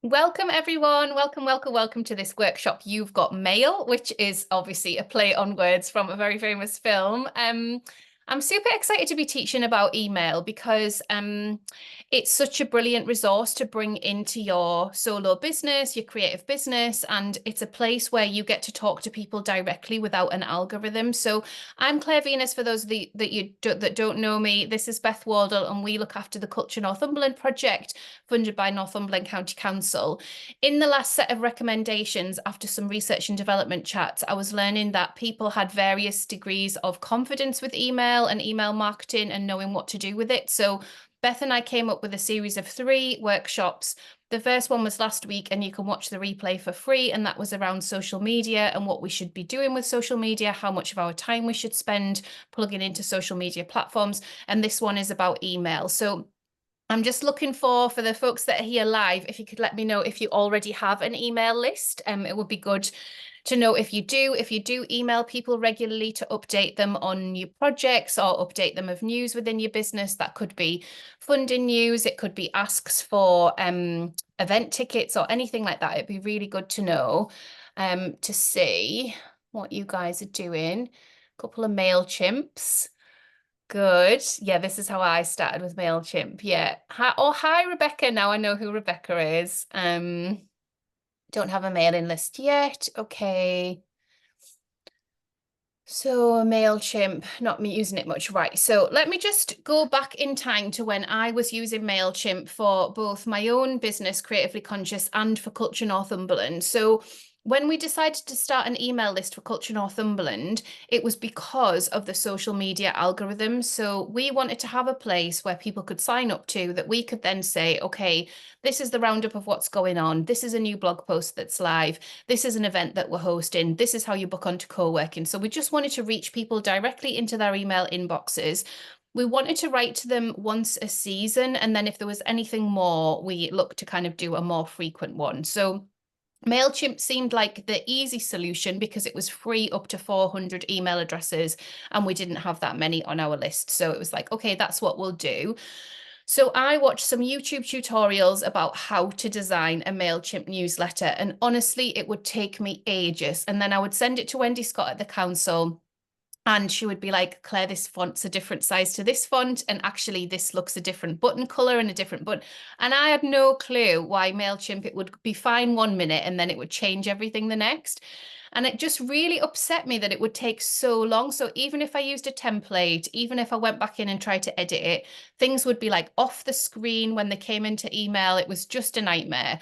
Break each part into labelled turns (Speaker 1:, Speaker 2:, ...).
Speaker 1: Welcome everyone. Welcome to this workshop. You've got mail, which is obviously a play on words from a very famous film. I'm super excited to be teaching about email because it's such a brilliant resource to bring into your solo business, your creative business, and it's a place where you get to talk to people directly without an algorithm. So I'm Claire Venus, for those of that don't know me. This is Beth Wardle, and we look after the Culture Northumberland project funded by Northumberland County Council. In the last set of recommendations, after some research and development chats, I was learning that people had various degrees of confidence with email and email marketing and knowing what to do with it. So Beth and I came up with a series of 3 workshops. The first one was last week, and you can watch the replay for free. And that was around social media and what we should be doing with social media, how much of our time we should spend plugging into social media platforms. And this one is about email. So I'm just looking for the folks that are here live, if you could let me know if you already have an email list. It would be good to know if you do. If you do email people regularly to update them on your projects or update them of news within your business, that could be funding news, it could be asks for event tickets or anything like that. It'd be really good to know, to see what you guys are doing. A couple of MailChimps. Good. Yeah, this is how I started with MailChimp. Yeah. Hi, Rebecca. Now I know who Rebecca is. Don't have a mailing list yet. Okay. So MailChimp, not me using it much. Right. So let me just go back in time to when I was using MailChimp for both my own business, Creatively Conscious, and for Culture Northumberland. So when we decided to start an email list for Culture Northumberland, it was because of the social media algorithms. So we wanted to have a place where people could sign up to, that we could then say, okay, this is the roundup of what's going on. This is a new blog post that's live. This is an event that we're hosting. This is how you book onto co-working. So we just wanted to reach people directly into their email inboxes. We wanted to write to them once a season. And then if there was anything more, we looked to kind of do a more frequent one. So MailChimp seemed like the easy solution because it was free up to 400 email addresses, and we didn't have that many on our list. So it was like, okay, that's what we'll do. So I watched some YouTube tutorials about how to design a MailChimp newsletter, and honestly, it would take me ages. And then I would send it to Wendy Scott at the council, and she would be like, Claire, this font's a different size to this font, and actually this looks a different button color and a different button. And I had no clue why MailChimp, it would be fine 1 minute and then it would change everything the next. And it just really upset me that it would take so long. So even if I used a template, even if I went back in and tried to edit it, things would be like off the screen when they came into email. It was just a nightmare.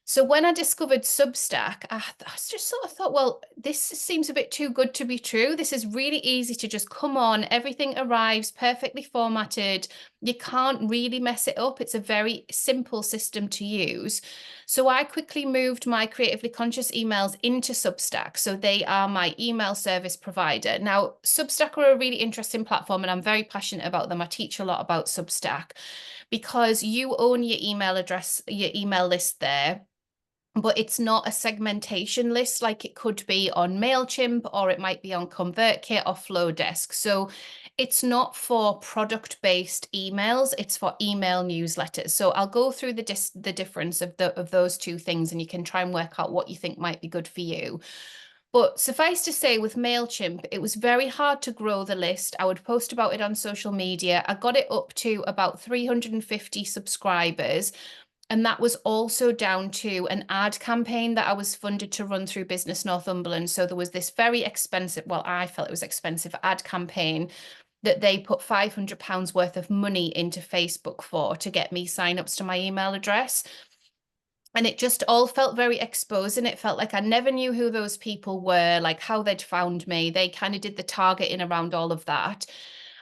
Speaker 1: So when I discovered Substack, I just sort of thought, well, this seems a bit too good to be true. This is really easy to just come on. Everything arrives perfectly formatted. You can't really mess it up. It's a very simple system to use. So I quickly moved my Creatively Conscious emails into Substack. So they are my email service provider. Now, Substack are a really interesting platform, and I'm very passionate about them. I teach a lot about Substack because you own your email address, your email list there, but it's not a segmentation list like it could be on MailChimp, or it might be on ConvertKit or Flowdesk. So it's not for product-based emails, it's for email newsletters. So I'll go through the difference of those two things, and you can try and work out what you think might be good for you. But suffice to say, with MailChimp, it was very hard to grow the list. I would post about it on social media. I got it up to about 350 subscribers. And that was also down to an ad campaign that I was funded to run through Business Northumberland. So there was this very expensive, well, I felt it was expensive ad campaign that they put £500 worth of money into Facebook for to get me signups to my email address. And it just all felt very exposing. It felt like I never knew who those people were, like how they'd found me. They kind of did the targeting around all of that.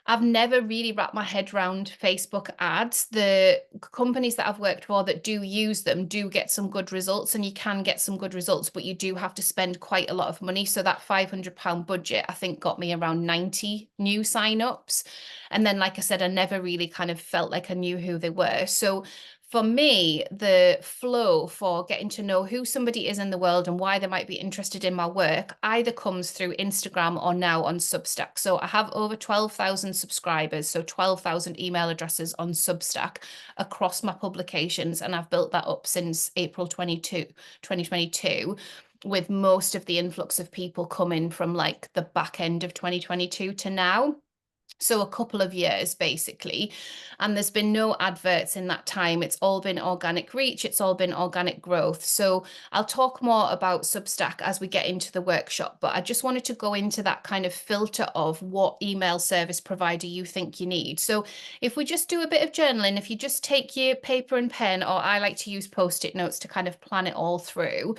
Speaker 1: I've never really wrapped my head around Facebook ads. The companies that I've worked for that do use them do get some good results, and you can get some good results, but you do have to spend quite a lot of money. So that £500 budget, I think, got me around 90 new signups. And then, like I said, I never really kind of felt like I knew who they were. So For me, the flow for getting to know who somebody is in the world and why they might be interested in my work either comes through Instagram or now on Substack. So I have over 12,000 subscribers, so 12,000 email addresses on Substack across my publications. And I've built that up since April 2022, with most of the influx of people coming from like the back end of 2022 to now. So a couple of years basically, and there's been no adverts in that time. It's all been organic reach, it's all been organic growth. So I'll talk more about Substack as we get into the workshop, but I just wanted to go into that kind of filter of what email service provider you think you need. So if we just do a bit of journaling, if you just take your paper and pen, or I like to use post-it notes to kind of plan it all through.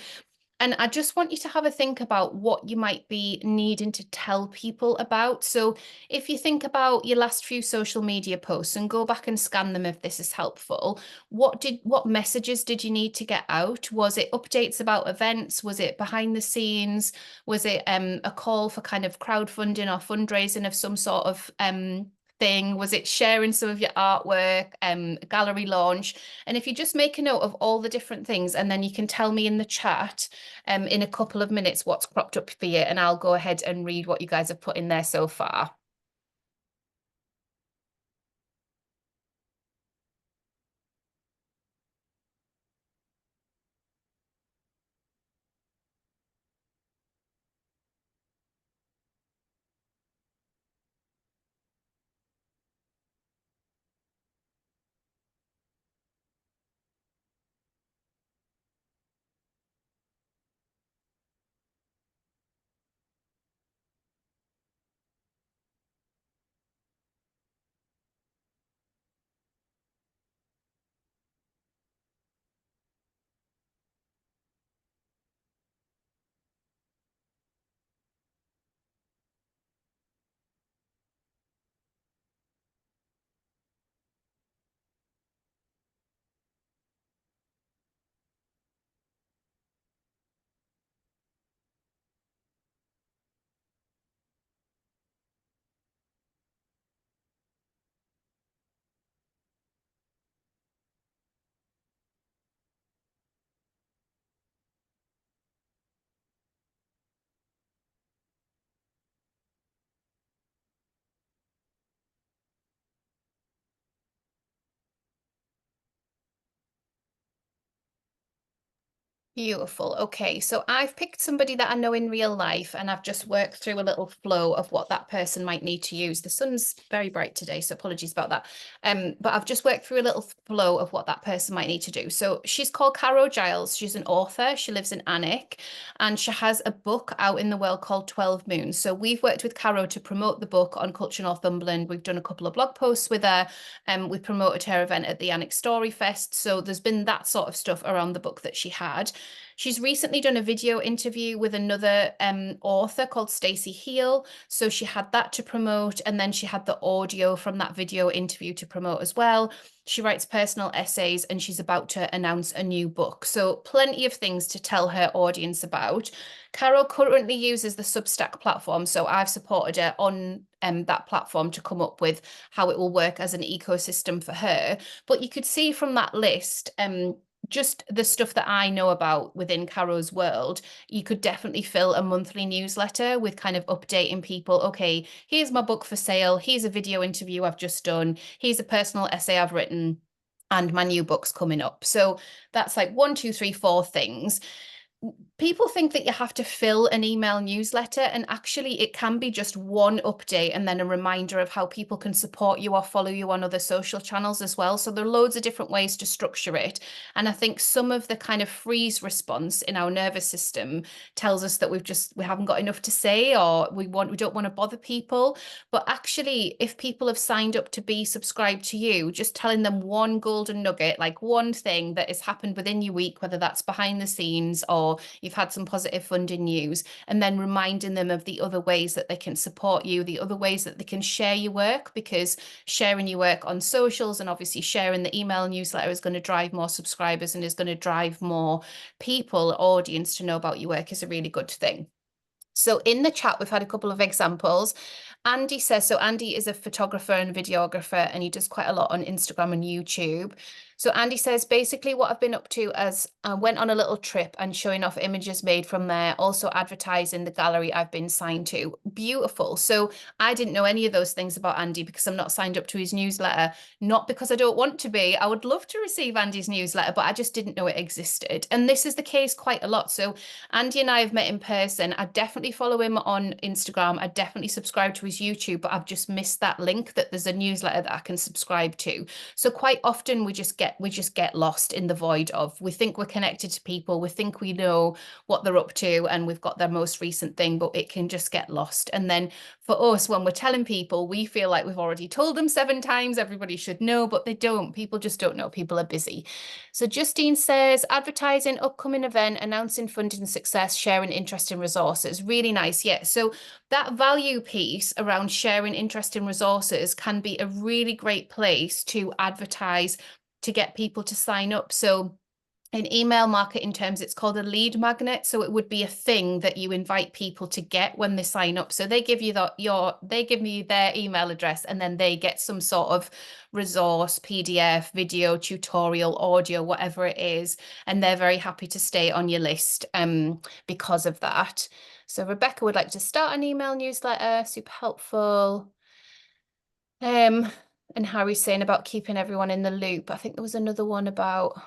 Speaker 1: And I just want you to have a think about what you might be needing to tell people about. So if you think about your last few social media posts and go back and scan them if this is helpful, what messages did you need to get out? Was it updates about events? Was it behind the scenes? Was it a call for kind of crowdfunding or fundraising of some sort of thing? Was it sharing some of your artwork, gallery launch? And if you just make a note of all the different things, and then you can tell me in the chat in a couple of minutes what's cropped up for you, and I'll go ahead and read what you guys have put in there so far. Beautiful. Okay, so I've picked somebody that I know in real life, and I've just worked through a little flow of what that person might need to use. The sun's very bright today, so apologies about that. But I've just worked through a little flow of what that person might need to do. So she's called Caro Giles. She's an author. She lives in Alnwick, and she has a book out in the world called 12 Moons. So we've worked with Caro to promote the book on Culture Northumberland. We've done a couple of blog posts with her, and we promoted her event at the Alnwick Story Fest. So there's been that sort of stuff around the book that she had. She's recently done a video interview with another author called Stacey Heel. So she had that to promote, and then she had the audio from that video interview to promote as well. She writes personal essays, and she's about to announce a new book. So plenty of things to tell her audience about. Carol currently uses the Substack platform, so I've supported her on that platform to come up with how it will work as an ecosystem for her. But you could see from that list, just the stuff that I know about within Caro's world, you could definitely fill a monthly newsletter with kind of updating people. Okay, here's my book for sale. Here's a video interview I've just done. Here's a personal essay I've written, and my new book's coming up. So that's like 1, 2, 3, 4 things. People think that you have to fill an email newsletter, and actually it can be just one update and then a reminder of how people can support you or follow you on other social channels as well. So there are loads of different ways to structure it. And I think some of the kind of freeze response in our nervous system tells us that we haven't got enough to say, or we don't want to bother people. But actually, if people have signed up to be subscribed to you, just telling them one golden nugget, like one thing that has happened within your week, whether that's behind the scenes or you've had some positive funding news, and then reminding them of the other ways that they can support you, the other ways that they can share your work, because sharing your work on socials and obviously sharing the email newsletter is going to drive more subscribers and is going to drive more people, audience, to know about your work, is a really good thing. So in the chat, we've had a couple of examples. Andy says, so Andy is a photographer and videographer, and he does quite a lot on Instagram and YouTube. So Andy says, basically what I've been up to as I went on a little trip and showing off images made from there, also advertising the gallery I've been signed to. Beautiful. So I didn't know any of those things about Andy because I'm not signed up to his newsletter, not because I don't want to be. I would love to receive Andy's newsletter, but I just didn't know it existed. And this is the case quite a lot. So Andy and I have met in person. I definitely follow him on Instagram. I definitely subscribe to his YouTube, but I've just missed that link that there's a newsletter that I can subscribe to. So quite often we just get lost in the void of, we think we're connected to people, we think we know what they're up to and we've got their most recent thing, but it can just get lost. And then for us, when we're telling people, we feel like we've already told them 7 times, everybody should know, but they don't. People just don't know. People are busy. So Justine says, advertising, upcoming event, announcing funding success, sharing interesting resources. Really nice. Yeah. So that value piece around sharing interesting resources can be a really great place to advertise, to get people to sign up. So in email marketing terms, it's called a lead magnet. So it would be a thing that you invite people to get when they sign up. So they give you they give me their email address and then they get some sort of resource, PDF, video, tutorial, audio, whatever it is. And they're very happy to stay on your list because of that. So Rebecca would like to start an email newsletter, super helpful. And Harry's saying about keeping everyone in the loop. I think there was another one about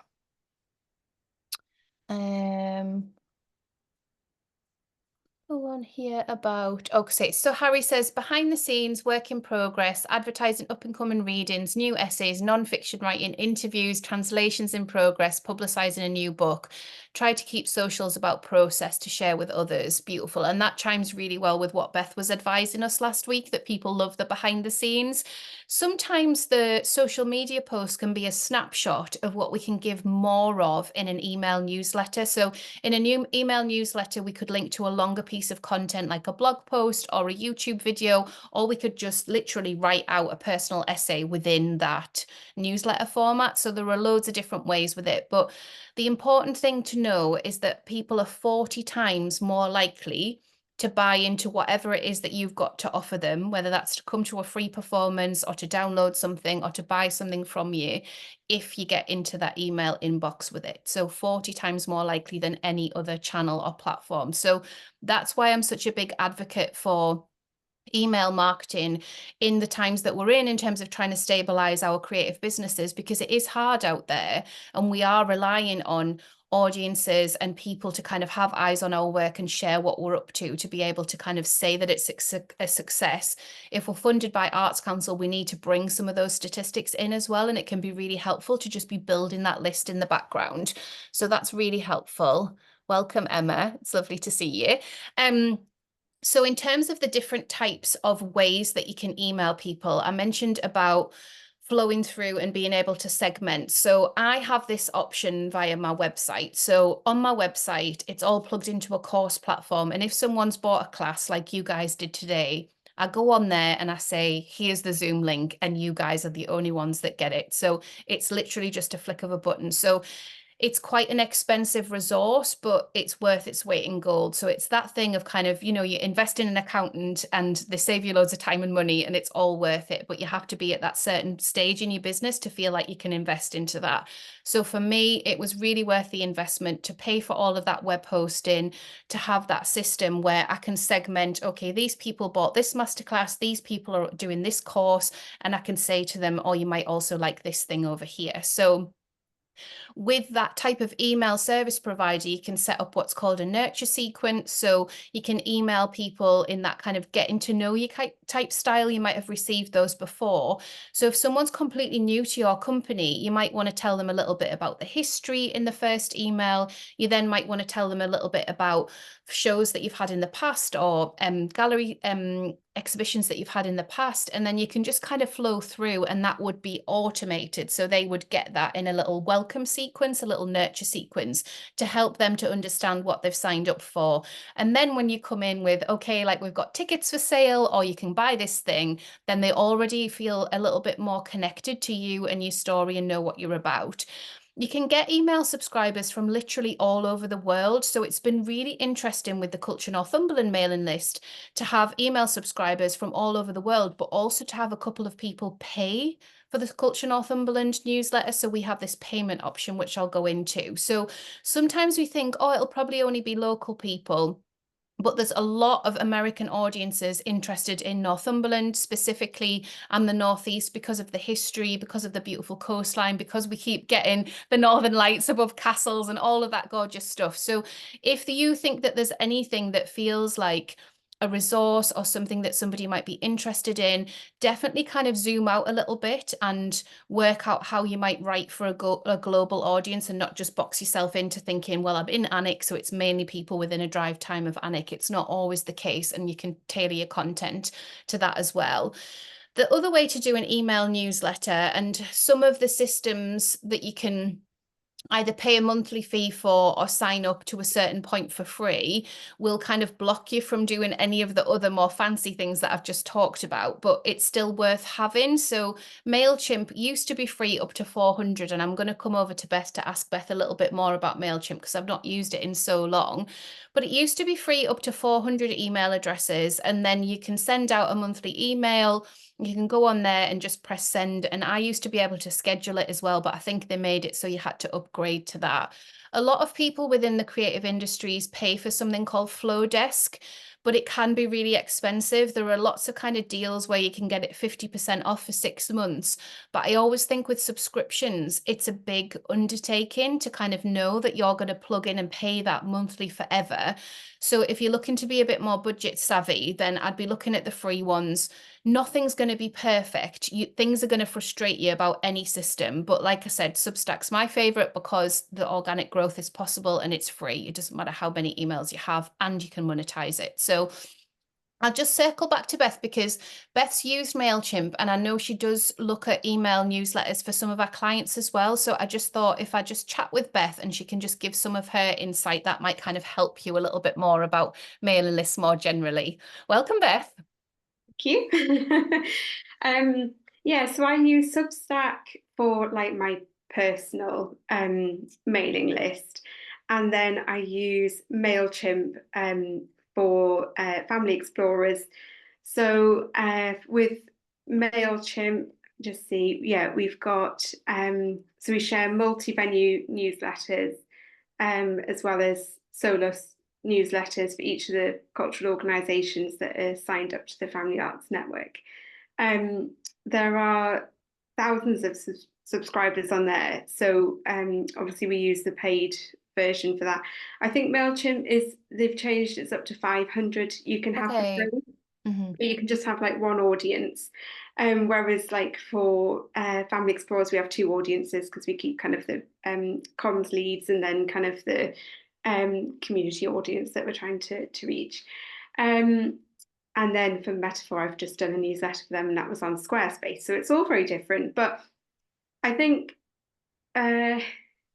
Speaker 1: one here about, okay, so Harry says, behind the scenes, work in progress, advertising up and coming readings, new essays, non-fiction writing, interviews, translations in progress, publicizing a new book. Try to keep socials about process to share with others. Beautiful. And that chimes really well with what Beth was advising us last week, that people love the behind the scenes. Sometimes the social media post can be a snapshot of what we can give more of in an email newsletter. So in a new email newsletter, we could link to a longer piece of content like a blog post or a YouTube video, or we could just literally write out a personal essay within that newsletter format. So there are loads of different ways with it. But the important thing to know is that people are 40 times more likely to buy into whatever it is that you've got to offer them, whether that's to come to a free performance or to download something or to buy something from you, if you get into that email inbox with it. So 40 times more likely than any other channel or platform. So that's why I'm such a big advocate for email marketing in the times that we're in terms of trying to stabilize our creative businesses, because it is hard out there and we are relying on audiences and people to kind of have eyes on our work and share what we're up to be able to kind of say that it's a success. If we're funded by Arts Council, we need to bring some of those statistics in as well, and it can be really helpful to just be building that list in the background. So that's really helpful. Welcome, Emma. It's lovely to see you. So in terms of the different types of ways that you can email people, I mentioned about flowing through and being able to segment. So I have this option via my website. So on my website, it's all plugged into a course platform. And if someone's bought a class like you guys did today, I go on there and I say, here's the Zoom link, and you guys are the only ones that get it. So it's literally just a flick of a button. So it's quite an expensive resource, but it's worth its weight in gold. So it's that thing of kind of, you know, you invest in an accountant and they save you loads of time and money and it's all worth it. But you have to be at that certain stage in your business to feel like you can invest into that. So for me, it was really worth the investment to pay for all of that web hosting, to have that system where I can segment, okay, these people bought this masterclass, these people are doing this course, and I can say to them, oh, you might also like this thing over here. So with that type of email service provider, you can set up what's called a nurture sequence. So you can email people in that kind of getting to know you type style. You might have received those before. So if someone's completely new to your company, you might want to tell them a little bit about the history in the first email. You then might want to tell them a little bit about shows that you've had in the past, or gallery exhibitions that you've had in the past, and then you can just kind of flow through, and that would be automated. So they would get that in a little welcome sequence, a little nurture sequence, to help them to understand what they've signed up for. And then when you come in with, okay, like we've got tickets for sale, or you can buy this thing, then they already feel a little bit more connected to you and your story and know what you're about. You can get email subscribers from literally all over the world. So it's been really interesting with the Culture Northumberland mailing list to have email subscribers from all over the world, but also to have a couple of people pay for the Culture Northumberland newsletter. So we have this payment option, which I'll go into. So sometimes we think, oh, it'll probably only be local people. But there's a lot of American audiences interested in Northumberland specifically and the Northeast because of the history, because of the beautiful coastline, because we keep getting the Northern Lights above castles and all of that gorgeous stuff. So if you think that there's anything that feels like a resource or something that somebody might be interested in, definitely kind of zoom out a little bit and work out how you might write for a global audience and not just box yourself into thinking, well, I'm in Alnwick, so it's mainly people within a drive time of Alnwick. It's not always the case, and you can tailor your content to that as well. The other way to do an email newsletter, and some of the systems that you can either pay a monthly fee for or sign up to a certain point for free, will kind of block you from doing any of the other more fancy things that I've just talked about, but it's still worth having. So MailChimp used to be free up to 400, and I'm going to come over to Beth to ask Beth a little bit more about MailChimp because I've not used it in so long. But it used to be free up to 400 email addresses, and then you can send out a monthly email. You can go on there and just press send. And I used to be able to schedule it as well, but I think they made it so you had to upgrade to that. A lot of people within the creative industries pay for something called Flowdesk, but it can be really expensive. There are lots of kind of deals where you can get it 50% off for 6 months. But I always think with subscriptions, it's a big undertaking to kind of know that you're going to plug in and pay that monthly forever. So if you're looking to be a bit more budget savvy, then I'd be looking at the free ones. Nothing's going to be perfect. Things are going to frustrate you about any system. But like I said, Substack's my favorite because the organic growth is possible and it's free. It doesn't matter how many emails you have, and you can monetize it. So I'll just circle back to Beth because Beth's used MailChimp, and I know she does look at email newsletters for some of our clients as well. So I just thought if I just chat with Beth and she can just give some of her insight, that might kind of help you a little bit more about mailing lists more generally. Welcome, Beth.
Speaker 2: Thank you. Yeah, so I use Substack for like my personal mailing list, and then I use MailChimp for family explorers. So with MailChimp, just see, yeah, we've got so we share multi-venue newsletters as well as solo newsletters for each of the cultural organisations that are signed up to the Family Arts Network. There are thousands of subscribers on there, so obviously we use the paid version for that. I think MailChimp they've changed, it's up to 500. You can have the free, but you can just have like one audience. Whereas like for Family Explorers, we have 2 audiences because we keep kind of the comms leads and then kind of the community audience that we're trying to reach. And then for Metaphor, I've just done a newsletter for them, and that was on Squarespace. So it's all very different. But I think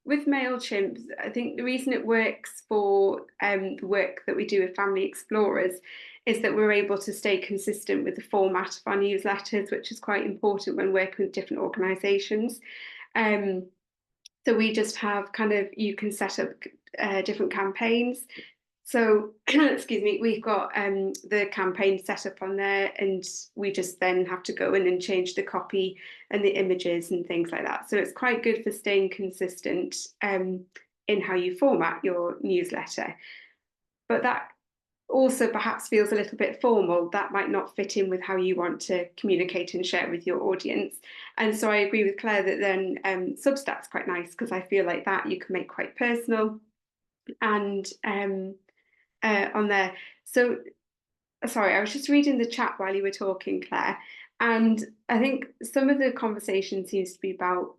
Speaker 2: with MailChimp, I think the reason it works for the work that we do with Family Explorers is that we're able to stay consistent with the format of our newsletters, which is quite important when working with different organisations. So we just have kind of, you can set up different campaigns. So, excuse me, we've got the campaign set up on there, and we just then have to go in and change the copy and the images and things like that. So it's quite good for staying consistent in how you format your newsletter. But that also perhaps feels a little bit formal. That might not fit in with how you want to communicate and share with your audience. And so I agree with Claire that then Substack's quite nice because I feel like that you can make quite personal and on there. So, sorry, I was just reading the chat while you were talking, Claire, and I think some of the conversation seems to be about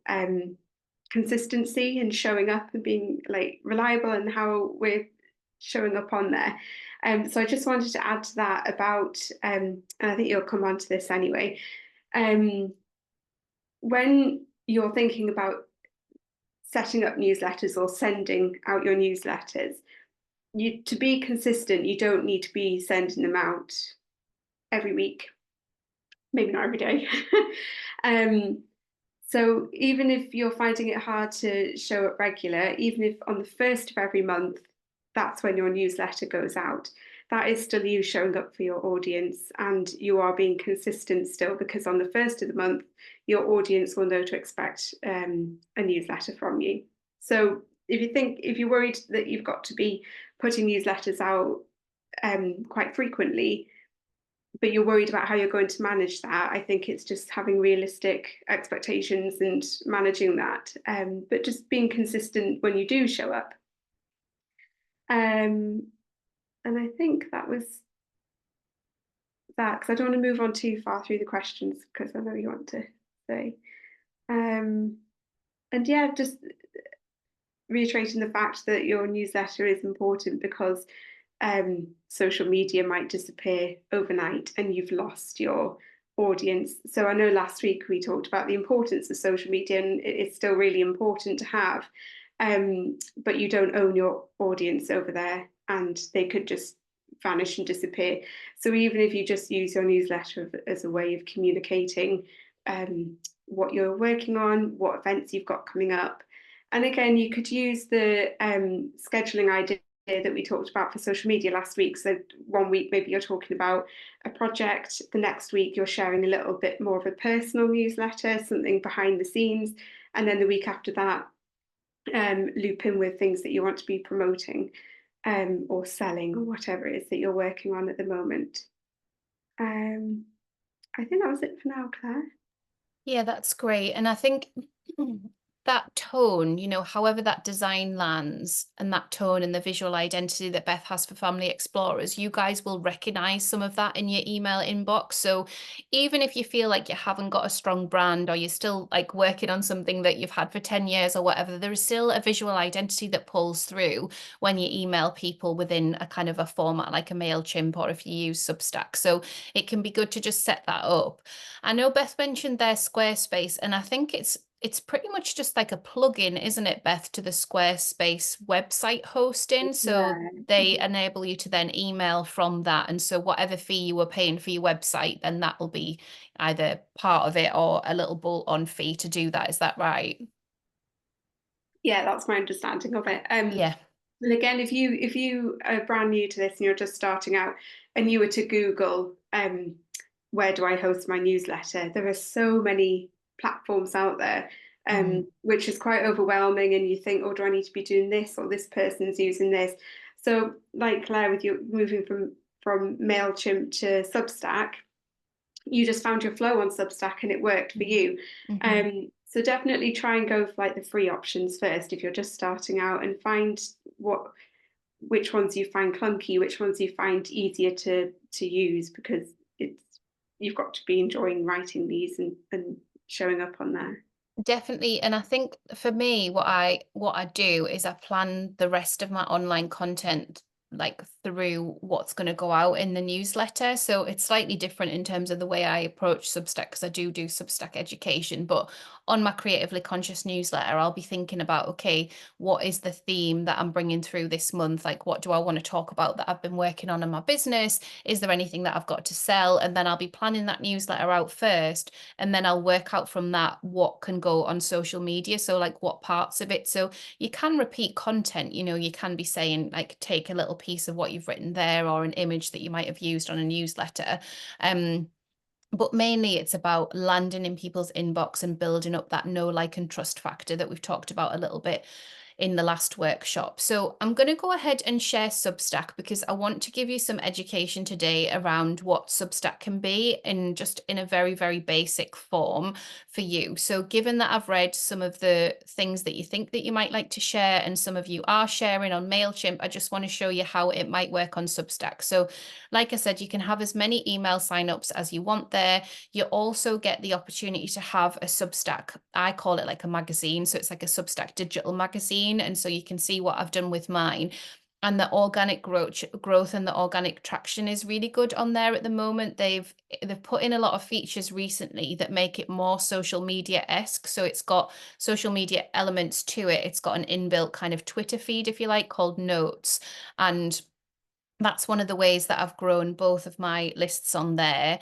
Speaker 2: consistency and showing up and being like reliable and how we're showing up on there. So I just wanted to add to that about, and I think you'll come on to this anyway, when you're thinking about setting up newsletters or sending out your newsletters, to be consistent, you don't need to be sending them out every week, maybe not every day. So even if you're finding it hard to show up regular, even if on the 1st of every month, that's when your newsletter goes out, that is still you showing up for your audience, and you are being consistent still, because on the first of the month, your audience will know to expect a newsletter from you. So if you're worried that you've got to be putting newsletters out quite frequently, but you're worried about how you're going to manage that, I think it's just having realistic expectations and managing that, but just being consistent when you do show up. And I think that was that, because I don't want to move on too far through the questions, because I know you want to say. And yeah, just reiterating the fact that your newsletter is important, because social media might disappear overnight and you've lost your audience. So I know last week we talked about the importance of social media, and it's still really important to have, but you don't own your audience over there, and they could just vanish and disappear. So even if you just use your newsletter as a way of communicating what you're working on, what events you've got coming up. And again, you could use the scheduling idea that we talked about for social media last week. So one week maybe you're talking about a project, the next week you're sharing a little bit more of a personal newsletter, something behind the scenes, and then the week after that loop in with things that you want to be promoting or selling, or whatever it is that you're working on at the moment. I think that was it for now, Claire.
Speaker 1: Yeah, that's great. And I think that tone, you know, however that design lands, and that tone and the visual identity that Beth has for Family Explorers, you guys will recognize some of that in your email inbox. So even if you feel like you haven't got a strong brand, or you're still like working on something that you've had for 10 years or whatever, there is still a visual identity that pulls through when you email people within a kind of a format like a MailChimp, or if you use Substack. So it can be good to just set that up. I know Beth mentioned their Squarespace, and I think it's pretty much just like a plugin, isn't it, Beth, to the Squarespace website hosting? So they enable you to then email from that. And so whatever fee you were paying for your website, then that will be either part of it or a little bolt-on fee to do that. Is that right?
Speaker 2: Yeah, that's my understanding of it.
Speaker 1: Yeah.
Speaker 2: And again, if you are brand new to this and you're just starting out, and you were to Google, where do I host my newsletter? There are so many platforms out there, which is quite overwhelming. And you think, oh, do I need to be doing this, or this person's using this? So, like Claire, with you moving from MailChimp to Substack, you just found your flow on Substack and it worked for you. So definitely try and go for like the free options first if you're just starting out, and find which ones you find clunky, which ones you find easier to use, because you've got to be enjoying writing these and showing up on there.
Speaker 1: Definitely. And I think for me, what I do is I plan the rest of my online content like through what's going to go out in the newsletter. So it's slightly different in terms of the way I approach Substack, because I do Substack education. But on my Creatively Conscious newsletter, I'll be thinking about, okay, what is the theme that I'm bringing through this month? Like, what do I want to talk about that I've been working on in my business? Is there anything that I've got to sell? And then I'll be planning that newsletter out first, and then I'll work out from that what can go on social media. So like what parts of it. So you can repeat content, you know, you can be saying like, take a little piece of what you've written there, or an image that you might have used on a newsletter. But mainly it's about landing in people's inbox and building up that know, like, and trust factor that we've talked about a little bit in the last workshop. So I'm going to go ahead and share Substack, because I want to give you some education today around what Substack can be, in just in a very, very basic form for you. So given that I've read some of the things that you think that you might like to share, and some of you are sharing on MailChimp, I just want to show you how it might work on Substack. So like I said, you can have as many email signups as you want there. You also get the opportunity to have a Substack. I call it like a magazine. So it's like a Substack digital magazine. And so you can see what I've done with mine. And the organic growth and the organic traction is really good on there at the moment. They've put in a lot of features recently that make it more social media-esque. So it's got social media elements to it. It's got an inbuilt kind of Twitter feed, if you like, called Notes. And that's one of the ways that I've grown both of my lists on there.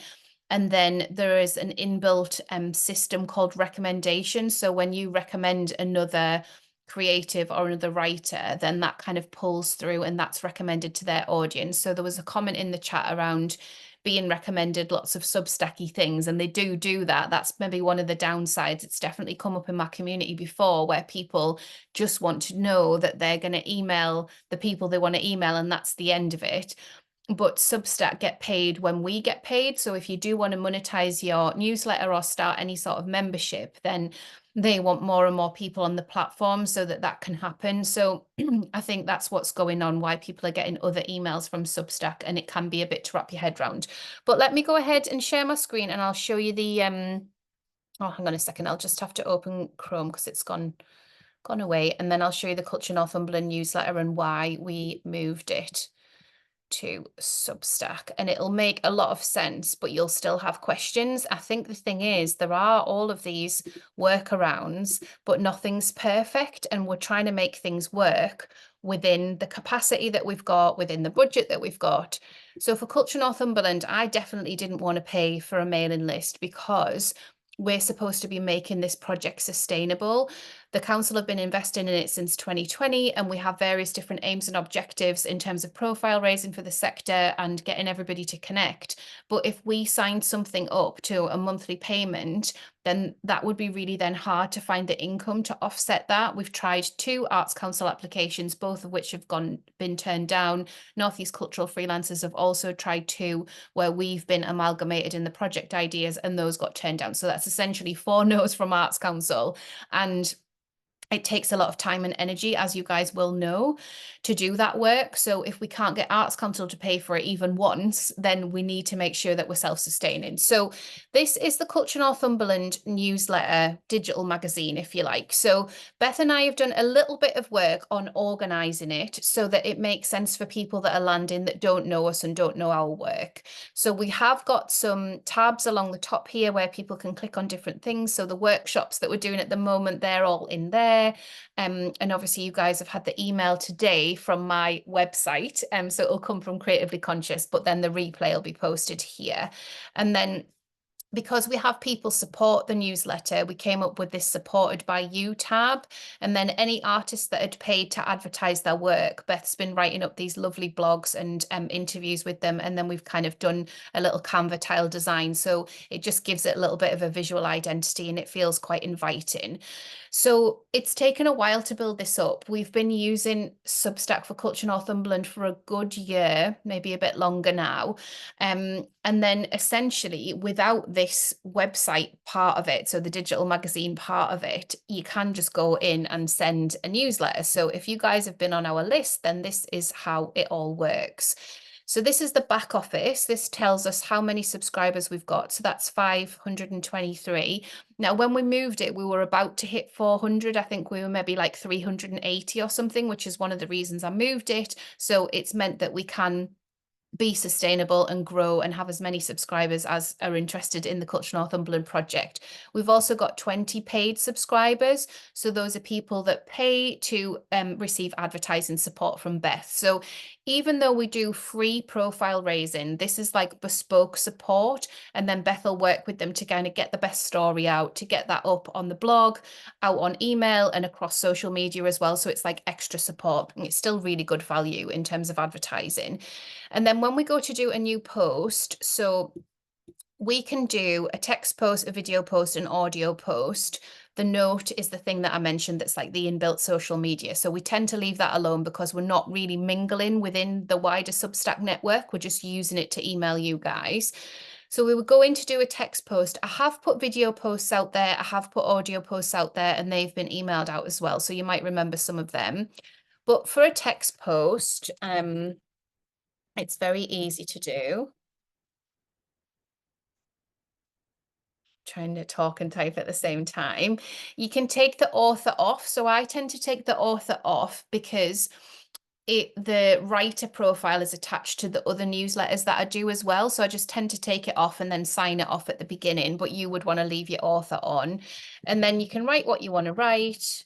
Speaker 1: And then there is an inbuilt system called recommendations. So when you recommend another creative or another writer, then that kind of pulls through and that's recommended to their audience. So there was a comment in the chat around being recommended lots of Substacky things, and they do that. That's maybe one of the downsides. It's definitely come up in my community before, where people just want to know that they're going to email the people they want to email, and that's the end of it. But Substack get paid when we get paid. So if you do want to monetize your newsletter or start any sort of membership, then they want more and more people on the platform so that that can happen. So I think that's what's going on, why people are getting other emails from Substack, and it can be a bit to wrap your head around. But let me go ahead and share my screen and I'll show you the, oh, hang on a second. I'll just have to open Chrome because it's gone away. And then I'll show you the Culture Northumberland newsletter and why we moved it to Substack, and it'll make a lot of sense, but you'll still have questions. I think the thing is, there are all of these workarounds, but nothing's perfect, and we're trying to make things work within the capacity that we've got, within the budget that we've got. So for Culture Northumberland, I definitely didn't want to pay for a mailing list because we're supposed to be making this project sustainable. The council have been investing in it since 2020, and we have various different aims and objectives in terms of profile raising for the sector and getting everybody to connect. But if we signed something up to a monthly payment, then that would be really then hard to find the income to offset that. We've tried 2 Arts Council applications, both of which have been turned down. North East Cultural Freelancers have also tried 2 where we've been amalgamated in the project ideas, and those got turned down. So that's essentially 4 no's from Arts Council. And it takes a lot of time and energy, as you guys will know, to do that work. So if we can't get Arts Council to pay for it even once, then we need to make sure that we're self-sustaining. So this is the Culture Northumberland newsletter, digital magazine, if you like. So Beth and I have done a little bit of work on organising it so that it makes sense for people that are landing that don't know us and don't know our work. So we have got some tabs along the top here where people can click on different things. So the workshops that we're doing at the moment, they're all in there. And obviously you guys have had the email today from my website, so it'll come from Creatively Conscious, but then the replay will be posted here. And then because we have people support the newsletter, we came up with this supported by you tab. And then any artists that had paid to advertise their work, Beth's been writing up these lovely blogs and interviews with them. And then we've kind of done a little Canva tile design. So it just gives it a little bit of a visual identity and it feels quite inviting. So it's taken a while to build this up. We've been using Substack for Culture Northumberland for a good year, maybe a bit longer now. And then essentially without this website part of it, so the digital magazine part of it, you can just go in and send a newsletter. So if you guys have been on our list, then this is how it all works. So this is the back office. This tells us how many subscribers we've got. So that's 523. Now, when we moved it, we were about to hit 400. I think we were maybe like 380 or something, which is one of the reasons I moved it. So it's meant that we can be sustainable and grow and have as many subscribers as are interested in the Culture Northumberland project. We've also got 20 paid subscribers. So those are people that pay to receive advertising support from Beth. So even though we do free profile raising, this is like bespoke support. And then Beth will work with them to kind of get the best story out, to get that up on the blog, out on email and across social media as well. So it's like extra support. And it's still really good value in terms of advertising. And then when we go to do a new post, so we can do a text post, a video post, an audio post. The note is the thing that I mentioned that's like the inbuilt social media. So we tend to leave that alone because we're not really mingling within the wider Substack network. We're just using it to email you guys. So we were going to do a text post. I have put video posts out there. I have put audio posts out there and they've been emailed out as well. So you might remember some of them. But for a text post, it's very easy to do. Trying to talk and type at the same time. You can take the author off. So I tend to take the author off because the writer profile is attached to the other newsletters that I do as well. So I just tend to take it off and then sign it off at the beginning, but you would want to leave your author on. And then you can write what you want to write.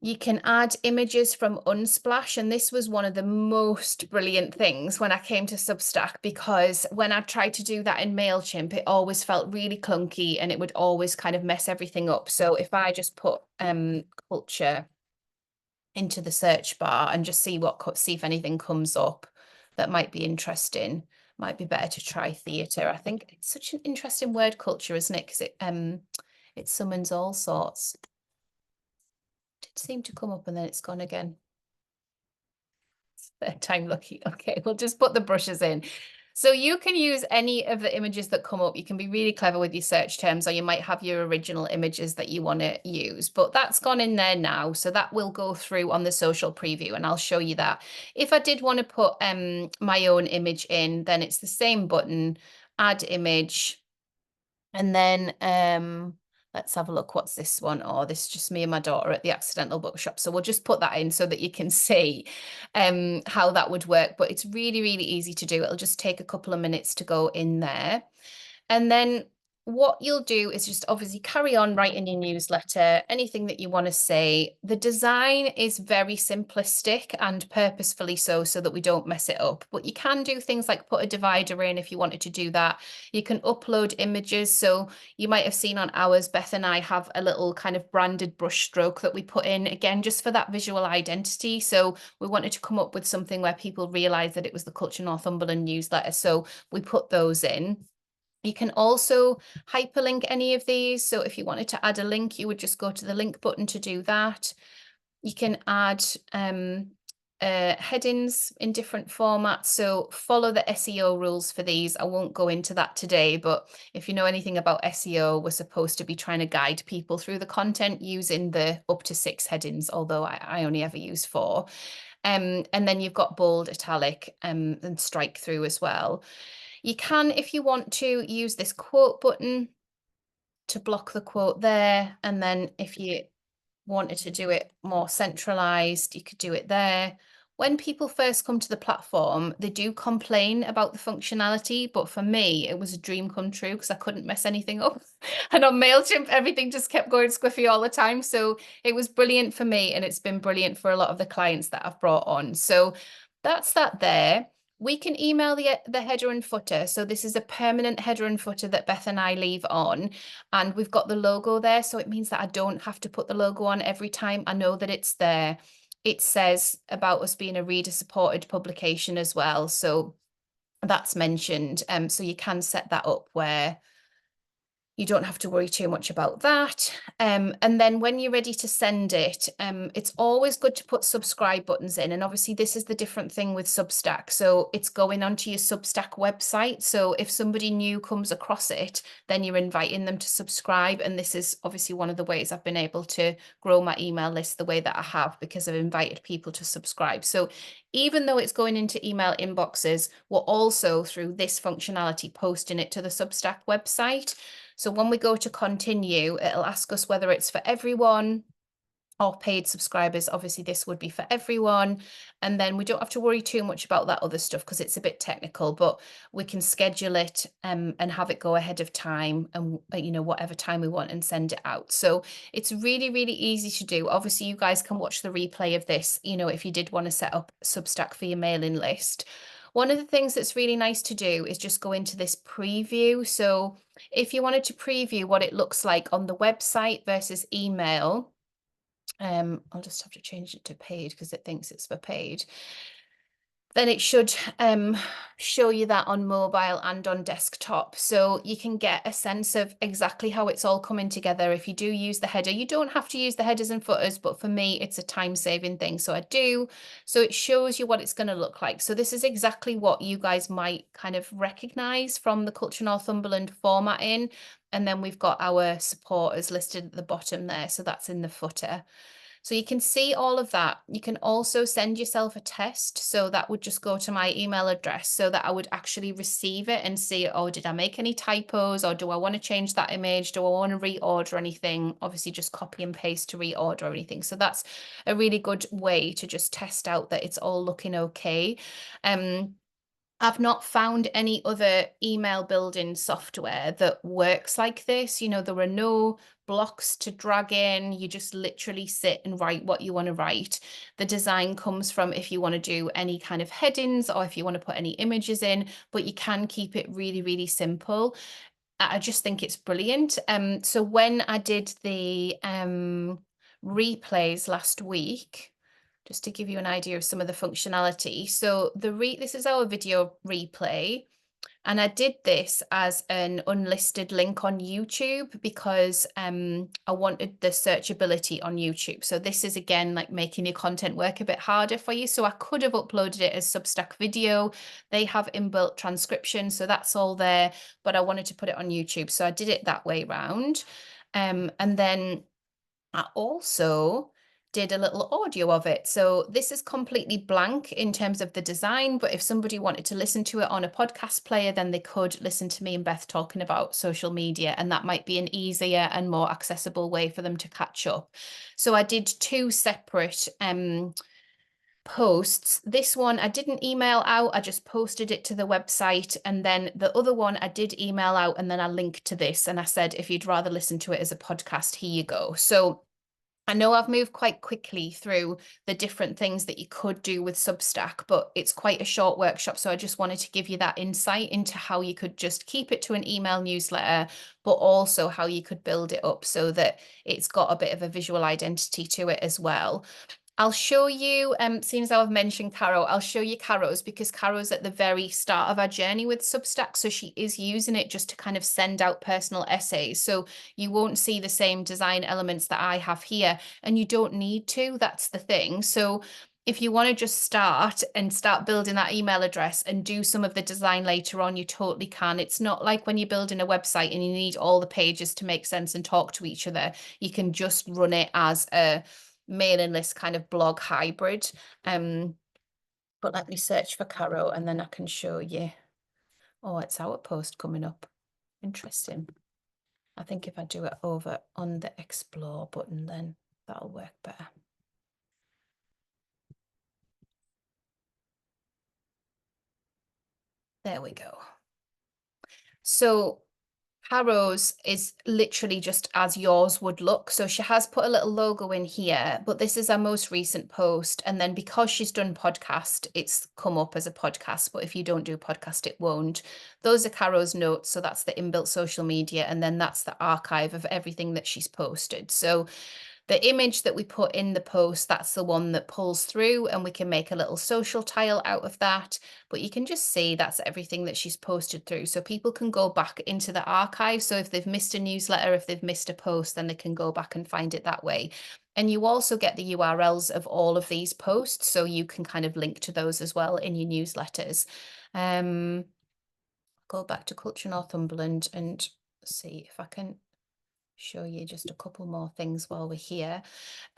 Speaker 1: You can add images from Unsplash, and this was one of the most brilliant things when I came to Substack, because when I tried to do that in MailChimp, it always felt really clunky and it would always kind of mess everything up. So if I just put culture into the search bar and just see if anything comes up that might be interesting, might be better to try theatre. I think it's such an interesting word, culture, isn't it? Because it summons all sorts. Did seem to come up and then it's gone again. Third time lucky. Okay, we'll just put the brushes in. So you can use any of the images that come up. You can be really clever with your search terms, or you might have your original images that you want to use, but that's gone in there now. So that will go through on the social preview and I'll show you that. If I did want to put my own image in, then it's the same button, add image. And then let's have a look. What's this one? Oh, this is just me and my daughter at the Accidental Bookshop. So we'll just put that in so that you can see how that would work. But it's really, really easy to do. It'll just take a couple of minutes to go in there. And then what you'll do is just obviously carry on writing your newsletter, anything that you want to say. The design is very simplistic and purposefully so that we don't mess it up. But you can do things like put a divider in if you wanted to do that. You can upload images. So you might have seen on ours, Beth and I have a little kind of branded brush stroke that we put in, again, just for that visual identity. So we wanted to come up with something where people realize that it was the Culture Northumberland newsletter. So we put those in. You can also hyperlink any of these. So if you wanted to add a link, you would just go to the link button to do that. You can add headings in different formats. So follow the SEO rules for these. I won't go into that today, but if you know anything about SEO, we're supposed to be trying to guide people through the content using the up to 6 headings, although I only ever use 4. And then you've got bold, italic, and strike through as well. You can, if you want to, use this quote button to block the quote there. And then if you wanted to do it more centralized, you could do it there. When people first come to the platform, they do complain about the functionality, but for me, it was a dream come true because I couldn't mess anything up. And on MailChimp, everything just kept going squiffy all the time. So it was brilliant for me, and it's been brilliant for a lot of the clients that I've brought on. So that's that there. We can email the header and footer. So this is a permanent header and footer that Beth and I leave on, and we've got the logo there. So it means that I don't have to put the logo on every time. I know that it's there. It says about us being a reader supported publication as well. So that's mentioned. So you can set that up where you don't have to worry too much about that. And then when you're ready to send it, it's always good to put subscribe buttons in. And obviously this is the different thing with Substack. So it's going onto your Substack website. So if somebody new comes across it, then you're inviting them to subscribe. And this is obviously one of the ways I've been able to grow my email list the way that I have, because I've invited people to subscribe. So even though it's going into email inboxes, we're also, through this functionality, posting it to the Substack website. So when we go to continue, it'll ask us whether it's for everyone or paid subscribers. Obviously, this would be for everyone. And then we don't have to worry too much about that other stuff because it's a bit technical, but we can schedule it and have it go ahead of time, and whatever time we want, and send it out. So it's really, really easy to do. Obviously, you guys can watch the replay of this, if you did want to set up Substack for your mailing list. One of the things that's really nice to do is just go into this preview. So if you wanted to preview what it looks like on the website versus email, I'll just have to change it to paid because it thinks it's for paid. Then it should show you that on mobile and on desktop. So you can get a sense of exactly how it's all coming together. If you do use the header, you don't have to use the headers and footers, but for me, it's a time-saving thing. So I do. So it shows you what it's going to look like. So this is exactly what you guys might kind of recognize from the Culture Northumberland formatting. And then we've got our supporters listed at the bottom there. So that's in the footer. So you can see all of that. You can also send yourself a test. So that would just go to my email address so that I would actually receive it and see, oh, did I make any typos, or do I want to change that image? Do I want to reorder anything? Obviously just copy and paste to reorder anything. So that's a really good way to just test out that it's all looking okay. I've not found any other email building software that works like this. You know, there are no blocks to drag in. You just literally sit and write what you want to write. The design comes from if you want to do any kind of headings or if you want to put any images in, but you can keep it really, really simple. I just think it's brilliant. So when I did the replays last week, just to give you an idea of some of the functionality. So this is our video replay. And I did this as an unlisted link on YouTube because I wanted the searchability on YouTube. So this is again like making your content work a bit harder for you. So I could have uploaded it as Substack video. They have inbuilt transcription, so that's all there. But I wanted to put it on YouTube, so I did it that way round. And then I also did a little audio of it. So this is completely blank in terms of the design, but if somebody wanted to listen to it on a podcast player, then they could listen to me and Beth talking about social media, and that might be an easier and more accessible way for them to catch up. So I did two separate posts. This one I didn't email out, I just posted it to the website, and then the other one I did email out, and then I linked to this and I said, if you'd rather listen to it as a podcast, here you go. So I know I've moved quite quickly through the different things that you could do with Substack, but it's quite a short workshop. So I just wanted to give you that insight into how you could just keep it to an email newsletter, but also how you could build it up so that it's got a bit of a visual identity to it as well. I'll show you, seeing as I've mentioned Caro, I'll show you Caro's, because Caro's at the very start of our journey with Substack. So she is using it just to kind of send out personal essays. So you won't see the same design elements that I have here, and you don't need to, that's the thing. So if you want to just start building that email address and do some of the design later on, you totally can. It's not like when you're building a website and you need all the pages to make sense and talk to each other. You can just run it as a mailing list kind of blog hybrid. But let me search for Caro and then I can show you. Oh, it's our post coming up. Interesting. I think if I do it over on the explore button, then that'll work better. There we go. So Caro's is literally just as yours would look. So she has put a little logo in here, but this is our most recent post. And then because she's done podcast, it's come up as a podcast. But if you don't do podcast, it won't. Those are Caro's notes. So that's the inbuilt social media. And then that's the archive of everything that she's posted. So the image that we put in the post, that's the one that pulls through, and we can make a little social tile out of that. But you can just see that's everything that she's posted through. So people can go back into the archive. So if they've missed a newsletter, if they've missed a post, then they can go back and find it that way. And you also get the URLs of all of these posts, so you can kind of link to those as well in your newsletters. Go back to Culture Northumberland and see if I can show you just a couple more things while we're here.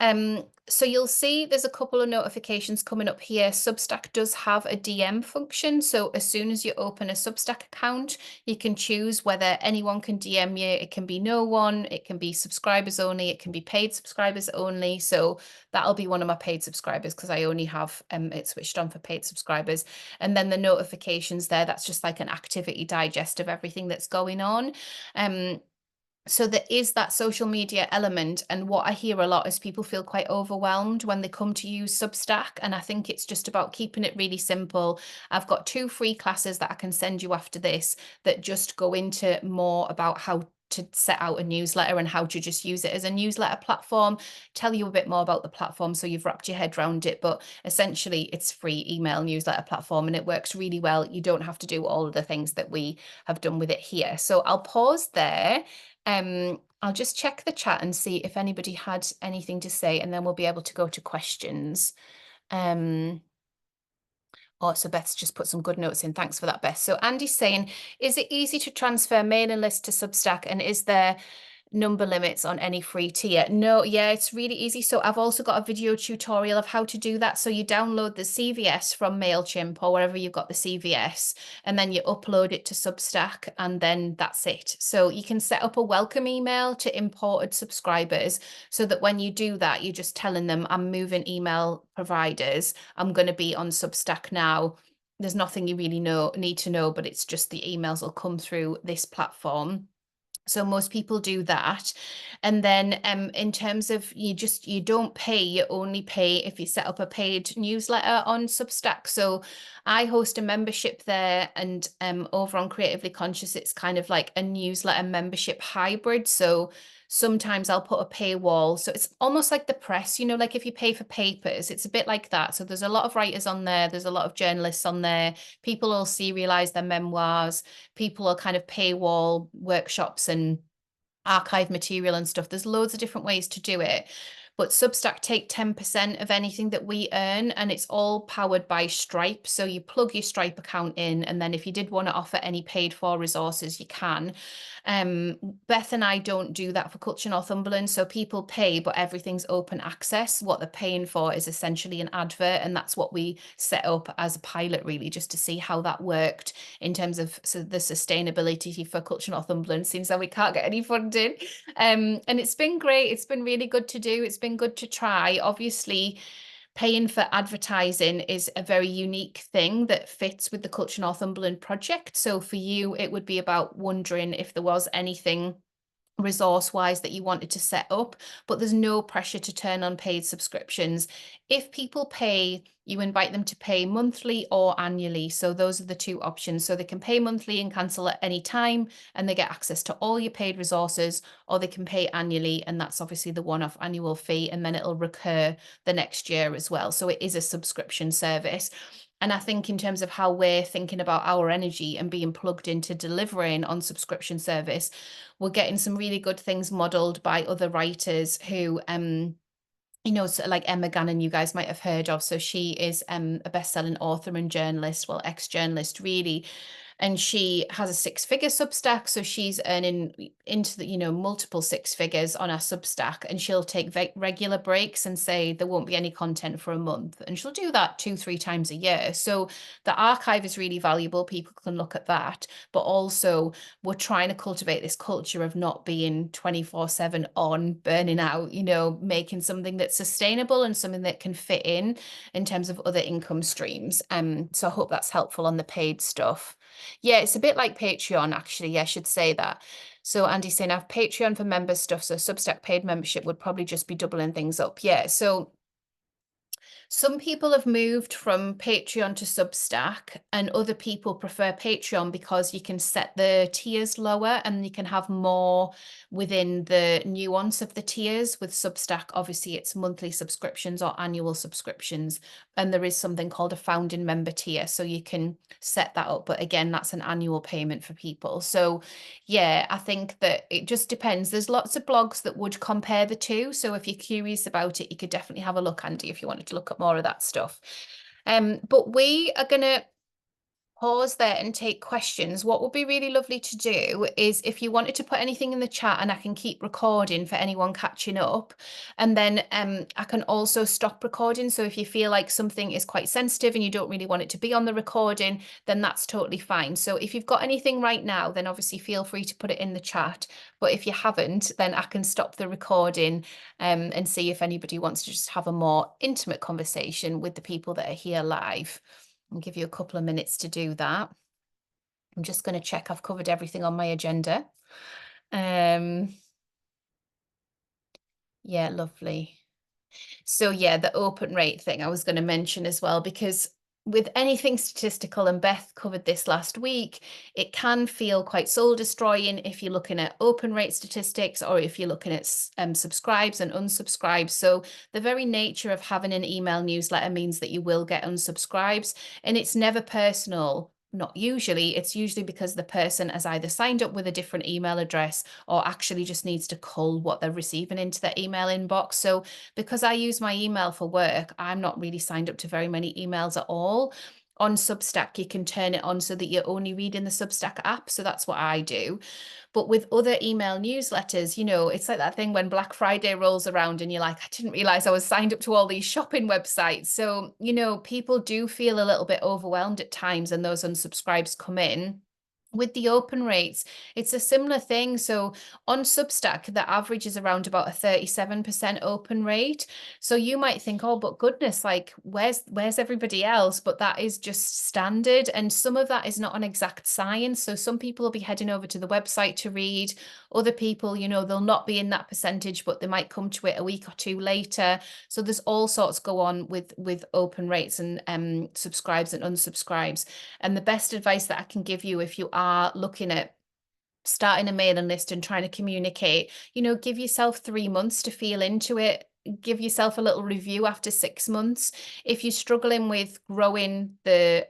Speaker 1: So you'll see there's a couple of notifications coming up here. Substack does have a DM function. So as soon as you open a Substack account, you can choose whether anyone can DM you. It can be no one, it can be subscribers only, it can be paid subscribers only. So that'll be one of my paid subscribers because I only have it switched on for paid subscribers. And then the notifications there, that's just like an activity digest of everything that's going on. So there is that social media element, and what I hear a lot is people feel quite overwhelmed when they come to use Substack, and I think it's just about keeping it really simple. I've got 2 free classes that I can send you after this that just go into more about how to set out a newsletter and how to just use it as a newsletter platform, tell you a bit more about the platform so you've wrapped your head around it. But essentially it's free email newsletter platform and it works really well. You don't have to do all of the things that we have done with it here. So I'll pause there. I'll just check the chat and see if anybody had anything to say, and then we'll be able to go to questions. So Beth's just put some good notes in. Thanks for that, Beth. So Andy's saying, is it easy to transfer mailing list to Substack, and is there number limits on any free tier? No, yeah, it's really easy. So I've also got a video tutorial of how to do that. So you download the CVS from MailChimp or wherever you've got the CVS, and then you upload it to Substack, and then that's it. So you can set up a welcome email to imported subscribers so that when you do that, you're just telling them, I'm moving email providers. I'm going to be on Substack now. there's nothing you really need to know, but it's just the emails will come through this platform. So most people do that. And then in terms of you don't pay, you only pay if you set up a paid newsletter on Substack. So I host a membership there, and over on Creatively Conscious, it's kind of like a newsletter membership hybrid. So sometimes I'll put a paywall. So it's almost like the press, like if you pay for papers, it's a bit like that. So there's a lot of writers on there, there's a lot of journalists on there. People will serialize their memoirs, people will kind of paywall workshops and archive material and stuff. There's loads of different ways to do it. But Substack take 10% of anything that we earn, and it's all powered by Stripe. So you plug your Stripe account in, and then if you did want to offer any paid for resources, you can. Beth and I don't do that for Culture Northumberland. So people pay, but everything's open access. What they're paying for is essentially an advert, and that's what we set up as a pilot, really, just to see how that worked in terms of the sustainability for Culture Northumberland. Seems like we can't get any funding. And it's been great. It's been really good to do. It's been good to try. Obviously, paying for advertising is a very unique thing that fits with the Culture Northumberland project. So for you, it would be about wondering if there was anything resource wise that you wanted to set up, but there's no pressure to turn on paid subscriptions. If people pay, you invite them to pay monthly or annually. So those are the two options. So they can pay monthly and cancel at any time, and they get access to all your paid resources, or they can pay annually, and that's obviously the one-off annual fee, and then it'll recur the next year as well. So it is a subscription service. And I think in terms of how we're thinking about our energy and being plugged into delivering on subscription service, we're getting some really good things modeled by other writers who, so like Emma Gannon, you guys might have heard of. So she is a best-selling author and journalist, well, ex-journalist really. And she has a 6-figure Substack, so she's earning into the multiple 6 figures on her Substack, and she'll take regular breaks and say there won't be any content for a month, and she'll do that 2-3 times a year. So the archive is really valuable. People can look at that, but also we're trying to cultivate this culture of not being 24/7 on, burning out, making something that's sustainable and something that can fit in terms of other income streams. So I hope that's helpful on the paid stuff. Yeah, it's a bit like Patreon, actually. Yeah, I should say that. So Andy's saying I have Patreon for member stuff. So Substack paid membership would probably just be doubling things up. Yeah. So some people have moved from Patreon to Substack, and other people prefer Patreon because you can set the tiers lower and you can have more within the nuance of the tiers. With Substack, obviously, it's monthly subscriptions or annual subscriptions, and there is something called a founding member tier. So you can set that up. But again, that's an annual payment for people. So yeah, I think that it just depends. There's lots of blogs that would compare the two. So if you're curious about it, you could definitely have a look, Andy, if you wanted to look at more of that stuff. But we are going to pause there and take questions. What would be really lovely to do is if you wanted to put anything in the chat, and I can keep recording for anyone catching up, and then I can also stop recording. So if you feel like something is quite sensitive and you don't really want it to be on the recording, then that's totally fine. So if you've got anything right now, then obviously feel free to put it in the chat. But if you haven't, then I can stop the recording and see if anybody wants to just have a more intimate conversation with the people that are here live. I'll give you a couple of minutes to do that. I'm just going to check I've covered everything on my agenda. Yeah, lovely. So yeah, the open rate thing I was going to mention as well, because with anything statistical, and Beth covered this last week, it can feel quite soul destroying if you're looking at open rate statistics or if you're looking at subscribes and unsubscribes. So the very nature of having an email newsletter means that you will get unsubscribes, and it's never personal. Not usually. It's usually because the person has either signed up with a different email address or actually just needs to cull what they're receiving into their email inbox. So because I use my email for work, I'm not really signed up to very many emails at all. On Substack, you can turn it on so that you're only reading the Substack app. So that's what I do. But with other email newsletters, it's like that thing when Black Friday rolls around and you're like, I didn't realize I was signed up to all these shopping websites. So, people do feel a little bit overwhelmed at times, and those unsubscribes come in. With the open rates, it's a similar thing. So on Substack, the average is around about a 37% open rate. So you might think, oh, but goodness, like where's everybody else? But that is just standard. And some of that is not an exact science. So some people will be heading over to the website to read. Other people, they'll not be in that percentage, but they might come to it a week or two later. So there's all sorts go on with open rates and subscribes and unsubscribes. And the best advice that I can give you if you are looking at starting a mailing list and trying to communicate, give yourself 3 months to feel into it. Give yourself a little review after 6 months. If you're struggling with growing the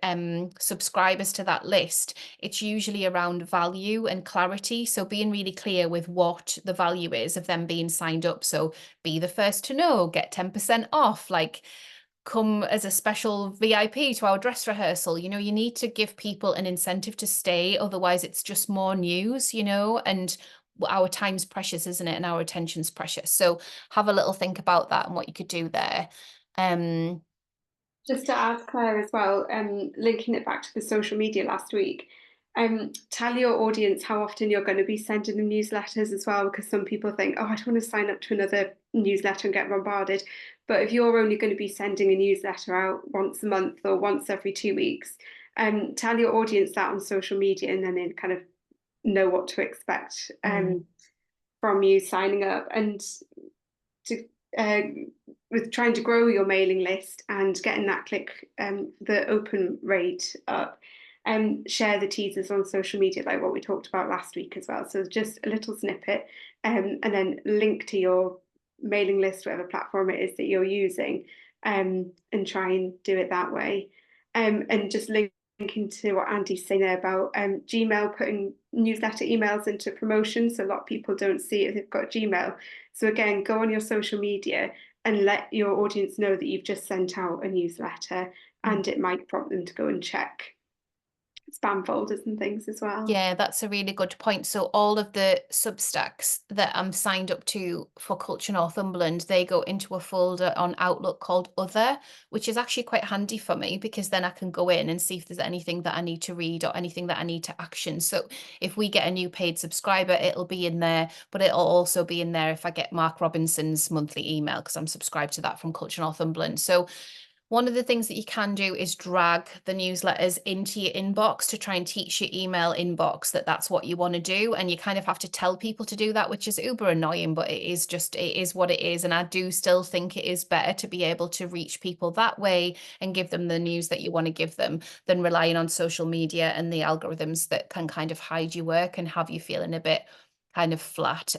Speaker 1: subscribers to that list, it's usually around value and clarity. So being really clear with what the value is of them being signed up. So be the first to know, get 10% off, like come as a special VIP to our dress rehearsal. You need to give people an incentive to stay. Otherwise, it's just more news, and our time's precious, isn't it? And our attention's precious. So have a little think about that and what you could do there.
Speaker 2: Just to add, Claire, as well, linking it back to the social media last week, tell your audience how often you're going to be sending them newsletters as well, because some people think, oh, I don't want to sign up to another newsletter and get bombarded. But if you're only going to be sending a newsletter out once a month or once every 2 weeks, tell your audience that on social media, and then they kind of know what to expect from you signing up. And to with trying to grow your mailing list and getting that the open rate up, and share the teasers on social media like what we talked about last week as well. So just a little snippet, and then link to your mailing list, whatever platform it is that you're using, and try and do it that way. And just linking to what Andy's saying there about Gmail putting newsletter emails into promotion, so a lot of people don't see it if they've got Gmail. So again, go on your social media and let your audience know that you've just sent out a newsletter, and it might prompt them to go and check spam folders and things as well.
Speaker 1: Yeah, that's a really good point. So all of the Substacks that I'm signed up to for Culture Northumberland, they go into a folder on Outlook called Other, which is actually quite handy for me because then I can go in and see if there's anything that I need to read or anything that I need to action. So if we get a new paid subscriber, it'll be in there, but it'll also be in there if I get Mark Robinson's monthly email because I'm subscribed to that from Culture Northumberland. So one of the things that you can do is drag the newsletters into your inbox to try and teach your email inbox that that's what you want to do. And you kind of have to tell people to do that, which is uber annoying, but it is what it is. And I do still think it is better to be able to reach people that way and give them the news that you want to give them than relying on social media and the algorithms that can kind of hide your work and have you feeling a bit kind of flat.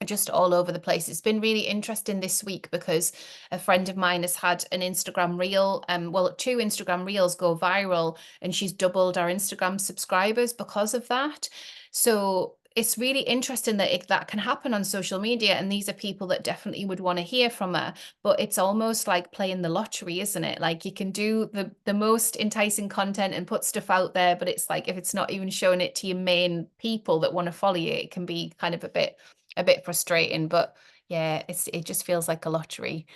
Speaker 1: Just all over the place. It's been really interesting this week because a friend of mine has had an Instagram reel, well, 2 Instagram reels go viral, and she's doubled our Instagram subscribers because of that. So it's really interesting that that can happen on social media, and these are people that definitely would want to hear from her, but it's almost like playing the lottery, isn't it? Like you can do the most enticing content and put stuff out there, but it's like if it's not even showing it to your main people that want to follow you, it can be kind of a bit frustrating. But yeah, it just feels like a lottery.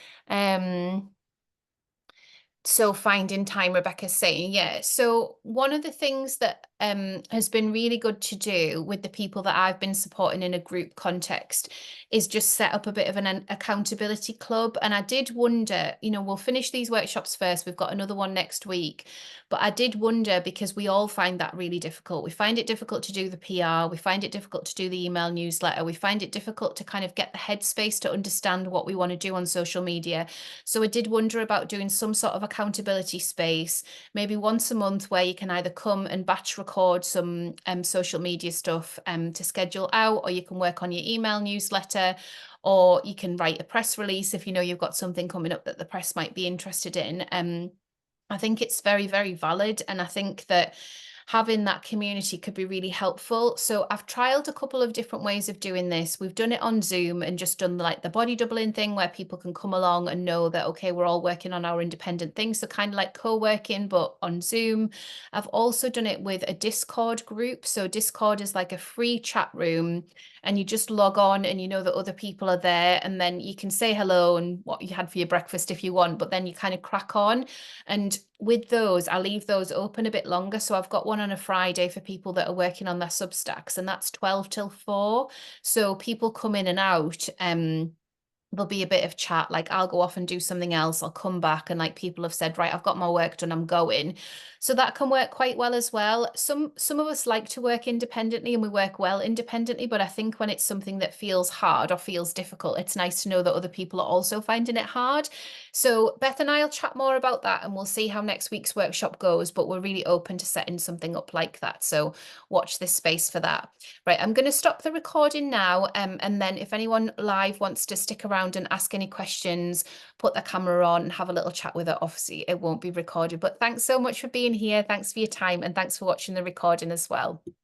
Speaker 1: So finding time, Rebecca's saying, yeah. So one of the things that has been really good to do with the people that I've been supporting in a group context is just set up a bit of an accountability club. And I did wonder, we'll finish these workshops first. We've got another one next week. But I did wonder, because we all find that really difficult. We find it difficult to do the PR. We find it difficult to do the email newsletter. We find it difficult to kind of get the headspace to understand what we want to do on social media. So I did wonder about doing some sort of accountability space, maybe once a month, where you can either come and batch record some social media stuff to schedule out, or you can work on your email newsletter, or you can write a press release if you've got something coming up that the press might be interested in. I think it's very, very valid. And I think that having that community could be really helpful. So I've trialed a couple of different ways of doing this. We've done it on Zoom and just done like the body doubling thing where people can come along and know that, okay, we're all working on our independent things. So kind of like co-working, but on Zoom. I've also done it with a Discord group. So Discord is like a free chat room and you just log on and you know that other people are there, and then you can say hello and what you had for your breakfast if you want, but then you kind of crack on. And with those, I leave those open a bit longer. So I've got one on a Friday for people that are working on their Substacks, and that's 12 till 4. So people come in and out. There'll be a bit of chat, like I'll go off and do something else, I'll come back, and like people have said, right, I've got my work done, I'm going. So that can work quite well as well. Some of us like to work independently, and we work well independently, but I think when it's something that feels hard or feels difficult, it's nice to know that other people are also finding it hard. So Beth and I'll chat more about that, and we'll see how next week's workshop goes, but we're really open to setting something up like that. So watch this space for that. Right, I'm going to stop the recording now, and then if anyone live wants to stick around and ask any questions, put the camera on and have a little chat with her. Obviously, it won't be recorded, but thanks so much for being here. Thanks for your time, and thanks for watching the recording as well.